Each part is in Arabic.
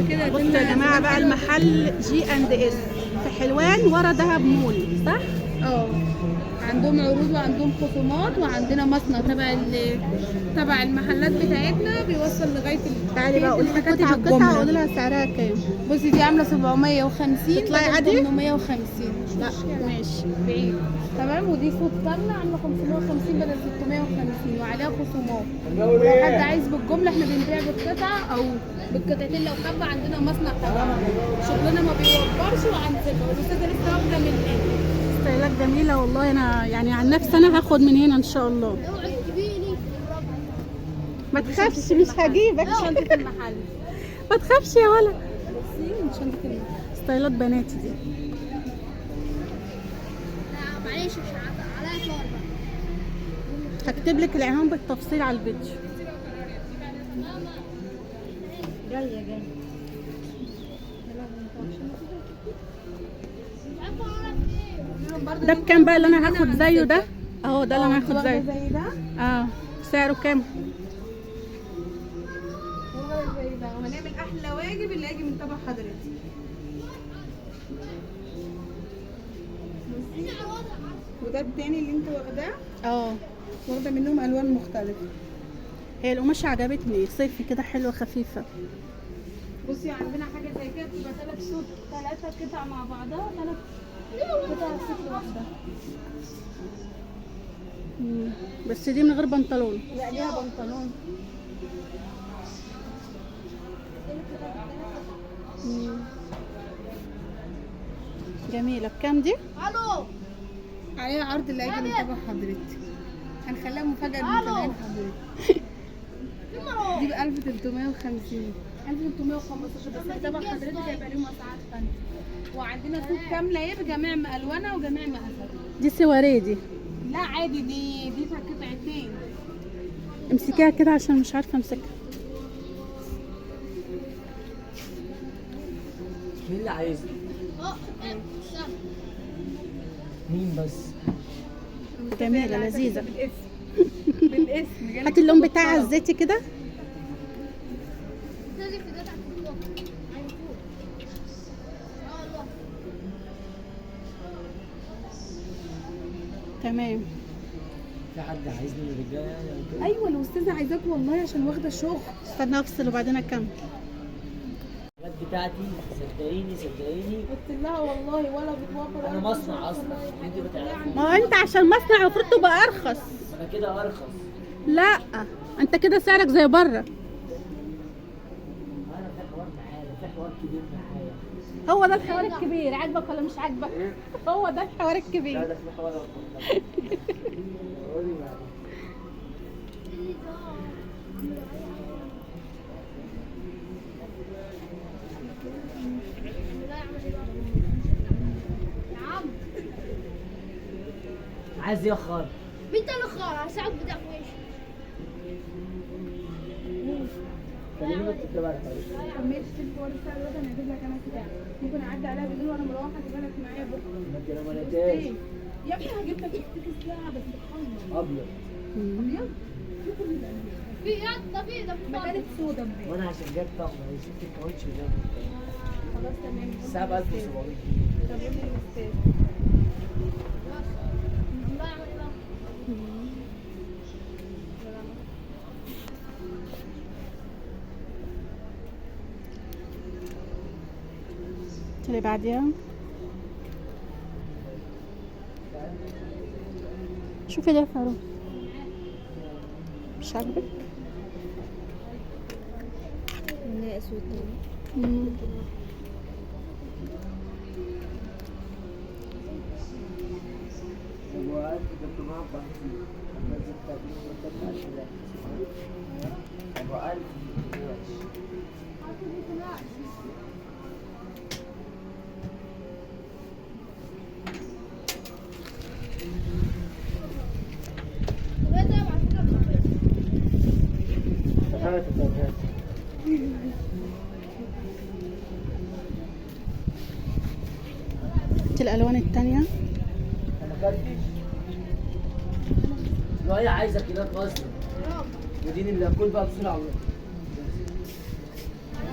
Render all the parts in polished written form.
كده بصوا يا جماعه بقى المحل G&S في حلوان ورا دهب مول، صح؟ اه عندهم عروض وعندهم خصومات، وعندنا مصنع تبع المحلات بتاعتنا بيوصل لغايه تعالي بقى قولي لي قطعه قطعه قولي لها سعرها كام. بصي دي عامله 750 تطلعي بدل عادي؟ 850. لا ماشي. بعيد تمام. ودي فوت كامله عامله 550 بدل 650 وعليها خصومات. لو حد عايز بالجمله احنا بنبيع بالقطعه او بالقطعتين لو حابه. عندنا مصنع تبعنا شغلنا ما بيوفرش وعن ثقه، والاستاذه لسه واخده من هنا. ستايلات جميله والله. انا يعني عن نفسي انا هاخد من هنا ان شاء الله. ما تخافش مش هجيبك. شنطه المحل. ما تخافش يا ولد. بصي من شنطه المحل. ستايلات بناتي دي. معلش مش عليا شوربه. هكتب لك العنوان بالتفصيل على الفيديو. جايه ده بكام بقى اللي انا هاخد زيه ده؟ اهو ده اللي انا هاخد زيه. زي ده سعره كام؟ زي ده. وهنعمل احلى واجب اللي هيجي من تبع حضرتك. بصي وده التاني اللي انت واخداه. واخده منهم الوان مختلفه. هي القماشه عجبتني، صيفي كده حلوه خفيفه. بصي عندنا حاجه زي كده بتبقى 3 قطع مع بعضها، 3 قطع ست واحده. بس دي من غير بنطلون. لا ليها بنطلون. جميله. بكام دي؟ الو عليها عرض اللي هيجي من تبع حضرتك. هنخليها مفاجاه لمتابعين حضرتك. دي ب 1350 1315 بس تبع حضرتك هيبقى ليهم اسعار ثانيه. وعندنا سوق كامله اهي بجميع الوانها وجميع مقاساتها. دي سواريه دي. لا عادي دي قطعتين. امسكيها كده عشان مش عارفه امسكها. مين اللي عايزني؟ مين بس؟ جميله لذيذه. بالاسم هاتي اللون بتاعها الزيتي كده. تمام. في حد عايزني من الرجاله يعني ولا كده؟ ايوه الاستاذه عايزاك والله عشان واخده شغل. استنى افصل وبعدين اكمل. الحاجات بتاعتي صدقيني قلت لها والله ولا بتوفر انا مصنع اصلا انت بتعرفي. ما هو انت عشان مصنع المفروض تبقى ارخص. انا كده ارخص. لا انت كده سعرك زي بره. انا في حوار معايا، في حوار كبير معايا. هو ده الحوار الكبير. عاجبك ولا مش عاجبك؟ هو ده الحوار لا الكبير. ده في حوار قولي معايا. عايز ايه يا خال؟ بنت الخارة ساعات بدك ويش كلمني انت تبع كملت الحوار الساعه دلوقتي انا هجيب لك انا بتاع. ممكن اعدي عليها بالليل وانا مروحه تبقى لك معايا بكره. ما انت لو ما لقيتهاش يا ابني هجيب لك الساعه بس بتخلص. ابيض. ابيض في ده في مكانت سودا امبارح. وانا عشان جت طقم هي شفت الكاوتش ده خلاص تمام. الساعه ب 1700. طب ابني الاستاذ اللي بعديها شوفي ده يا فاروق. مش عاجبك؟ لا اسود وقعدت كنت معاه بحثي اما زدت وقعدت الالوان التانية انا كلتش لو هي عايزه كده اصلا ودين اللي اكل بقى بسرعه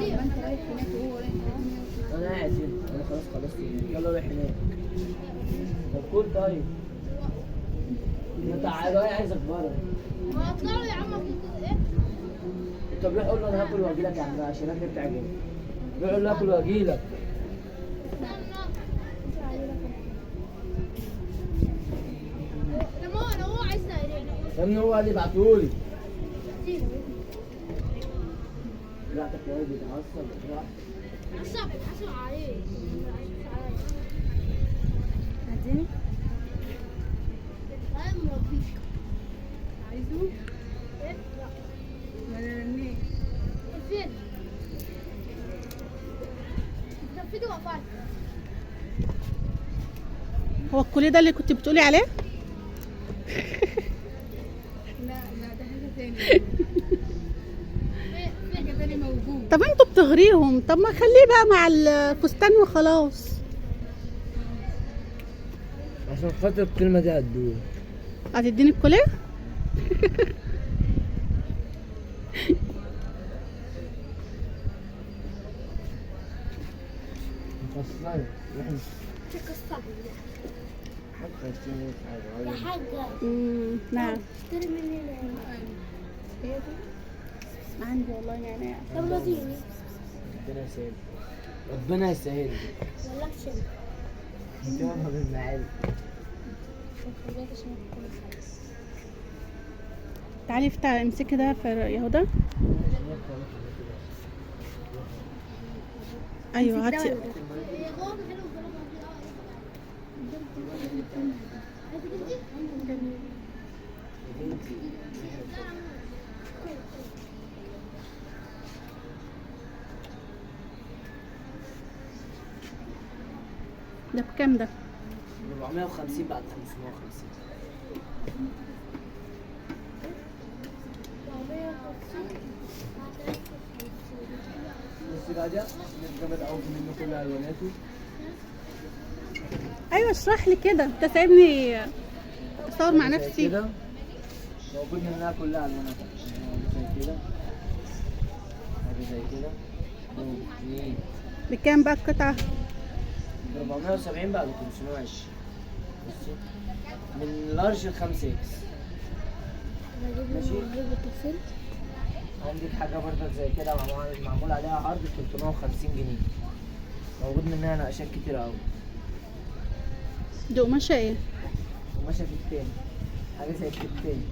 ما انت رايح هناك وهو رايح هناك. انا قاعد هنا، انا خلاص خلصت هناك. يلا روح هناك. طب كل طيب. ما تعالى عايزك بره. ما اطلعوا يا عم ايه؟ طب روح قول له انا هاكل واجي لك يا عم عشان اكل بتعجبني. روح قول له هاكل واجي لك. لما هو عايز يرينا يا ابني هو قال لي ابعتهولي. لا تكلم بيتعصب راح. حسب عليه. عايزيني؟ انا مربيك. عايزه؟ ايه؟ لا. ما انا رنيت. فين؟ نفذوا وقفات. هو الكوليه ده اللي كنت بتقولي عليه؟ لا ده حاجة تانية. حاجة تانية موجود. طب انتوا بتغريهم، طب ما خليه بقى مع الفستان وخلاص. عشان خاطر الكلمة دي هتدور. هتديني الكوليه؟ مفصلة. تكسر. حتى يشتري حاجة. يا حاجة. نعم. اشتري مني هي دي؟ عندي والله نعناع. طب رضيني. ربنا يسهل. ربنا يسهل. ولا اكشن. انت ما بالمعالي. تعالي امسكي ده في يهودا. ايوه هاتي. هي غوض حلو ده بكام ده؟ 450 بعد 550. بصي بقى ده جامد قوي منه كل الواناته. ايوه اشرح لي كده، انت سايبني اصور مع زي نفسي. كده موجود منها كلها الواناتها. زي كده. حاجه زي كده. اثنين. بكام بقى القطعه؟ 470 بعد 520. بصي من لارج ل 5 اكس. ماشي. عندك حاجه برضك زي كده معمول عليها عرض 350 جنيه. موجود منها نقشات كتير قوي. دي قماشه ايه؟ وماشيه في التاني. حاجه زي الكتان.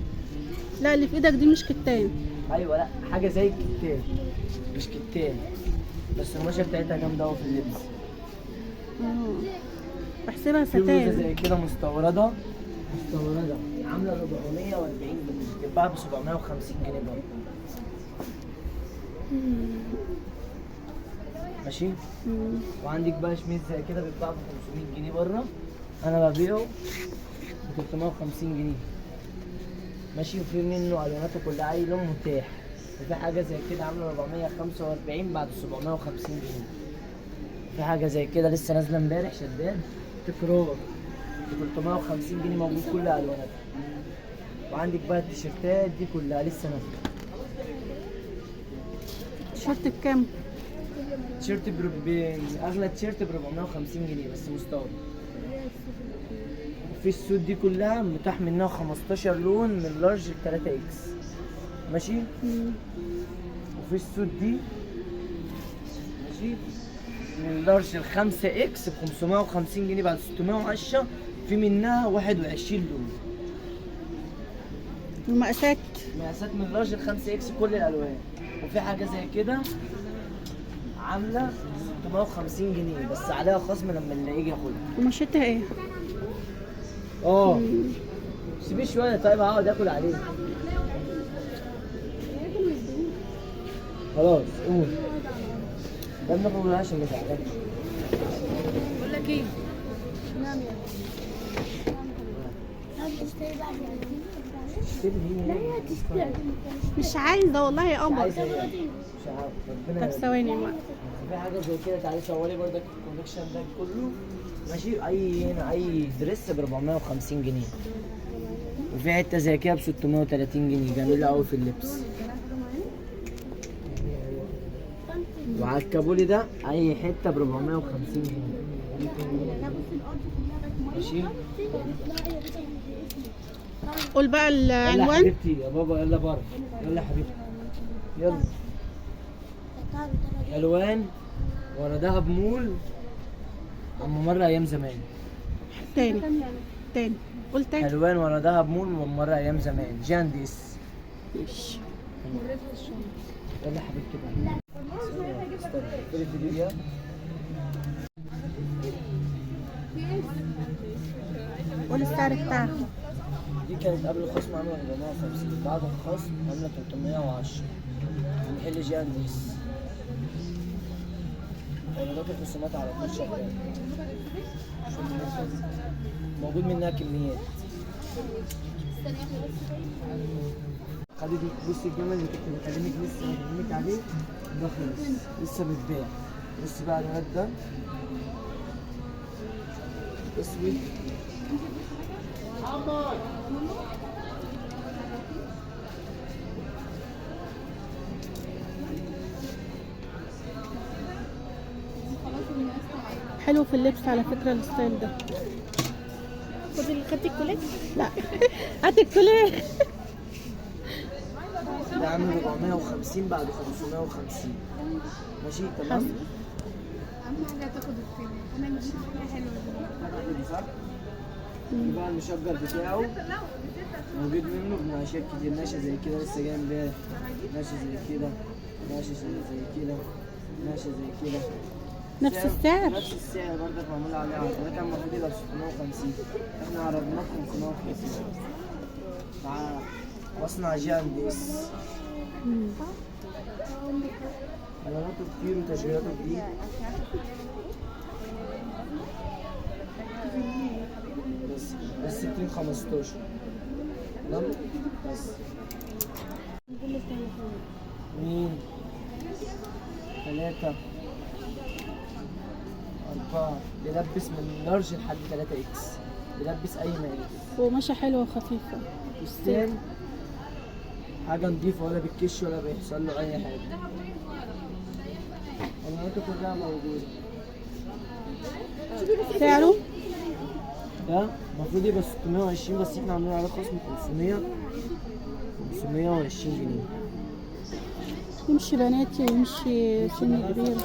لا اللي في ايدك دي مش كتان. ايوه لا حاجه زي الكتان مش كتان. بس القماشه بتاعتها جامده قوي في اللبس. بحسبها في بلوزه ستان. زي كده مستورده عامله 440 جنيه بتتباع ب 750 جنيه برضه. ماشي. وعندك بقى شميز زي كده بيتباع ب 500 جنيه بره. انا ببيعه ب 350 جنيه. ماشي. وفي منه الواناته كلها اي لون متاح. وفي حاجه زي كده عامله 445 بعد 750 جنيه. في حاجه زي كده لسه نازله امبارح شداد تكرار ب 350 جنيه موجود كل الواناتها. وعندك بقى التيشيرتات دي كلها لسه نازله. التيشيرت بكام؟ تيشيرت اغلى تيشيرت ب 450 جنيه بس مستورد. وفي السوت دي كلها متاح منها 15 لون من لارج ل 3 اكس. ماشي. وفي السوت دي ماشي من لارج ل 5 اكس ب 550 جنيه بعد 610. في منها 21 لون. المقاسات. مقاسات من لارج ل 5 اكس كل الالوان. وفي حاجه زي كده عامله 650 جنيه بس عليها خصم لما اللي يجي ياخدها. قماشتها ايه؟ سيبيه شويه طيب هقعد اكل عليه. خلاص قول. ده ما بقولهاش اللي تعبان. بقول لك ايه؟ اشتري هي. مش عايزه والله يا مش قمر. عايزه هي. مش عارف ربنا طب ثواني بقى. في حاجه زي كده تعالي صوري برضك الكولكشن ده كله. ماشي. اي دريس ب 450 جنيه. وفي حته زي كده ب 630 جنيه جميله قوي في اللبس. وعلى الكابولي ده اي حته ب 450 جنيه. ماشي. قول بقى يلا يا العنوان. حبيبتي يا بابا، يلا بره. يلا يا حبيبتي، يلا. الوان ورا دهب مول، اما مره ايام زمان. تاني تاني قول تاني. الوان ورا دهب مول مره ايام زمان، جانديس. ماشي. يلا يا حبيبتي بقى. استنى، اقفلي الفيديو ده. قول السعر بتاعها. دي كانت قبل الخصم عامله 450، بعد الخصم عامله 310. محل جانديس. درجات الخصومات على طول شغال. موجود منها كميات. خلي دي، بصي الجمل اللي كنت بكلمك لسه بكلمك عليه ده خلص لسه بيتباع. بصي بقى الولاد ده اسود. حلو في اللبس على فكرة الستايل ده. خدتي الكوليك؟ لا هات الكوليه. ده عامل 450 بعد 550. ماشي تمام. اهم حاجه تاخد الكلام، انا نجيب حاجه حلوه. دي صح؟ دي بقى المشجر بتاعه موجود منه بنقاشات كتير، ناشا زي كده لسه جاي امبارح، ناشا زي كده، ناشا زي كده، ناشا زي كده. نفس السعر؟ نفس السعر برضك معمول عليه عرض. ده كان المفروض يبقى ب 650، احنا عرضناه ب 550 مع مصنع جانديس. الواناته كتير وتشغيلاته جديد. بس 60 15 تمام. بس مين 3 4 بيلبس من لارج لحد 3 اكس، بيلبس اي مقاس. وقماشة حلوة وخفيفة. فستان حاجة نضيفة، ولا بتكش ولا بيحصل له أي حاجة. الألوانات كلها موجودة. سعره؟ ده المفروض يبقى 620 بس احنا عاملين عليه خصم 520 جنيه. يمشي بناتي ويمشي سن كبير.